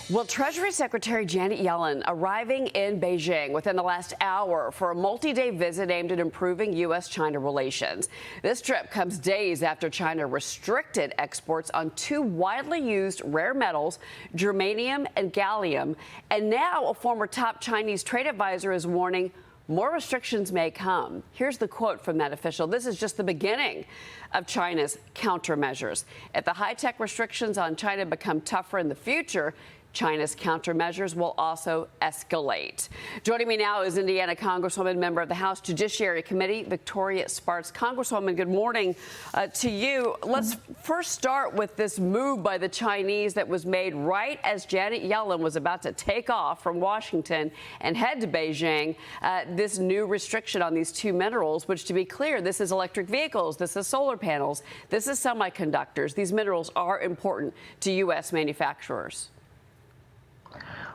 Well, Treasury Secretary Janet Yellen arriving in Beijing within the last hour for a multi-day visit aimed at improving U.S.-China relations. This trip comes days after China restricted exports on two widely used rare metals, germanium and gallium. And now a former top Chinese trade advisor is warning more restrictions may come. Here's the quote from that official. This is just the beginning of China's countermeasures. If the high-tech restrictions on China become tougher in the future, China's countermeasures will also escalate. Joining me now is Indiana Congresswoman, member of the House Judiciary Committee, Victoria Spartz. Congresswoman, good morning to you. Let's first start with this move by the Chinese that was made right as Janet Yellen was about to take off from Washington and head to Beijing. This new restriction on these two minerals, which, to be clear, this is electric vehicles, this is solar panels, this is semiconductors. These minerals are important to U.S. manufacturers.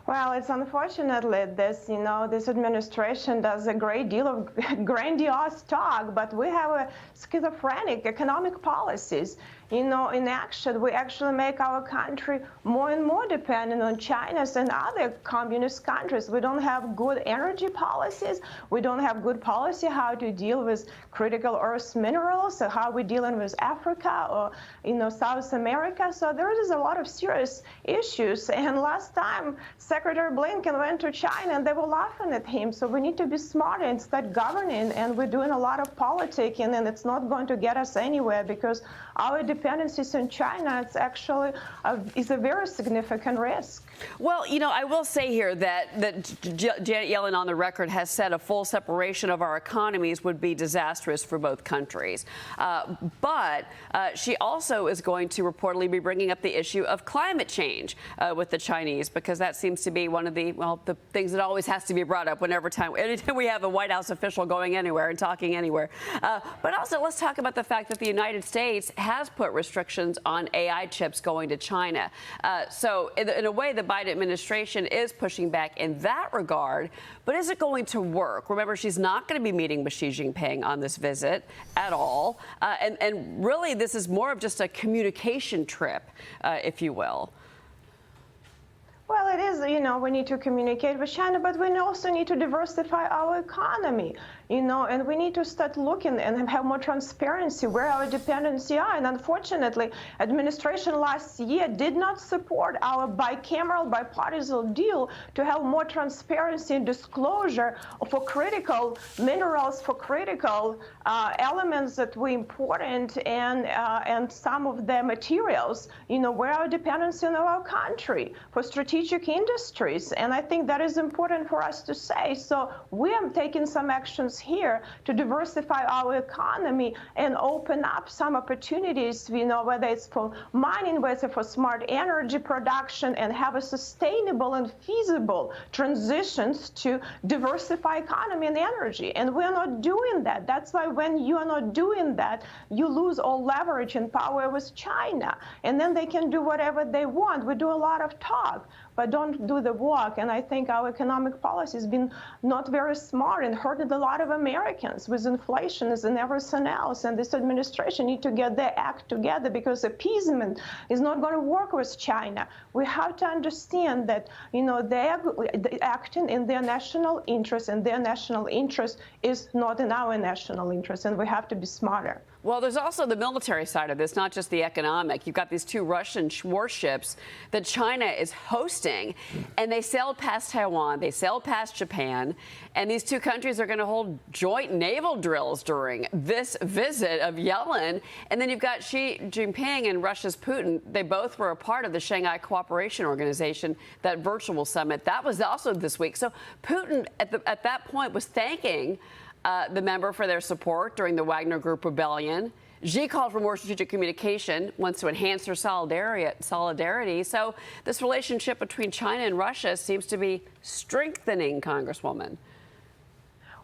Well, it's unfortunately this administration does a great deal of grandiose talk, but we have a schizophrenic economic policies. In action, we actually make our country more and more dependent on China's and other communist countries. We don't have good energy policies. We don't have good policy how to deal with critical earth minerals, or how we're dealing with Africa or South America. So there is a lot of serious issues. And last time, Secretary Blinken went to China and they were laughing at him. So we need to be smarter and start governing. And we're doing a lot of politicking, and it's not going to get us anywhere because our dependencies on China, it's actually is a very significant risk. Well, I will say here that Janet Yellen on the record has said a full separation of our economies would be disastrous for both countries. But she also is going to reportedly be bringing up the issue of climate change with the Chinese, because that seems to be one of the things that always has to be brought up anytime we have a White House official going anywhere and talking anywhere. But also, let's talk about the fact that the United States has put restrictions on AI chips going to China. So in a way, the Biden administration is pushing back in that regard. But is it going to work? Remember, she's not going to be meeting with Xi Jinping on this visit at all. And really, this is more of just a communication trip, if you will. Well, it is, we need to communicate with China, but we also need to diversify our economy, and we need to start looking and have more transparency where our dependency are. And unfortunately, administration last year did not support our bicameral, bipartisan deal to have more transparency and disclosure for critical minerals, for critical elements that we important, and some of the materials, where our dependency on our country for strategic industries. And I think that is important for us to say. So we are taking some actions here to diversify our economy and open up some opportunities, whether it's for mining, whether it's for smart energy production, and have a sustainable and feasible transitions to diversify economy and energy. And we're not doing that. That's why when you are not doing that, you lose all leverage and power with China. And then they can do whatever they want. We do a lot of talk, but don't do the work. And I think our economic policy has been not very smart and hurted a lot of Americans with inflation and everything else. And this administration need to get their act together, because appeasement is not going to work with China. We have to understand that, they are acting in their national interest, and their national interest is not in our national interest, and we have to be smarter. Well, there's also the military side of this, not just the economic. You've got these two Russian warships that China is hosting, and they sailed past Taiwan, they sailed past Japan, and these two countries are going to hold joint naval drills during this visit of Yellen. And then you've got Xi Jinping and Russia's Putin. They both were a part of the Shanghai Cooperation Organization, that virtual summit. That was also this week. So Putin, at that point, was thanking the member for their support during the Wagner Group rebellion. Xi called for more strategic communication, wants to enhance their solidarity. So this relationship between China and Russia seems to be strengthening, Congresswoman.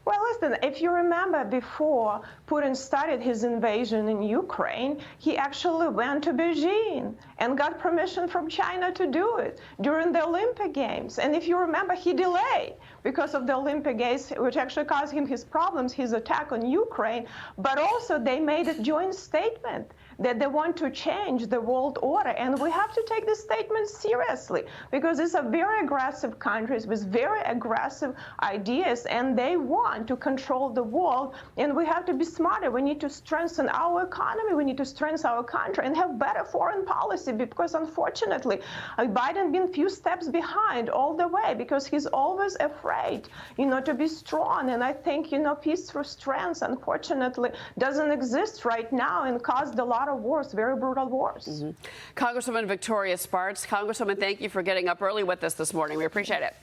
Well, listen, if you remember, before Putin started his invasion in Ukraine, he actually went to Beijing and got permission from China to do it during the Olympic Games. And if you remember, he delayed because of the Olympic Games, which actually caused him his problems, his attack on Ukraine. But also they made a joint statement that they want to change the world order. And we have to take this statement seriously, because these are very aggressive countries with very aggressive ideas, and they want to control the world. And we have to be smarter. We need to strengthen our economy. We need to strengthen our country and have better foreign policy, because unfortunately, Biden been few steps behind all the way, because he's always afraid, to be strong. And I think, peace through strength, unfortunately, doesn't exist right now and caused a lot of wars, very brutal wars. Congresswoman Victoria Spartz. Congresswoman, thank you for getting up early with us this morning. We appreciate it.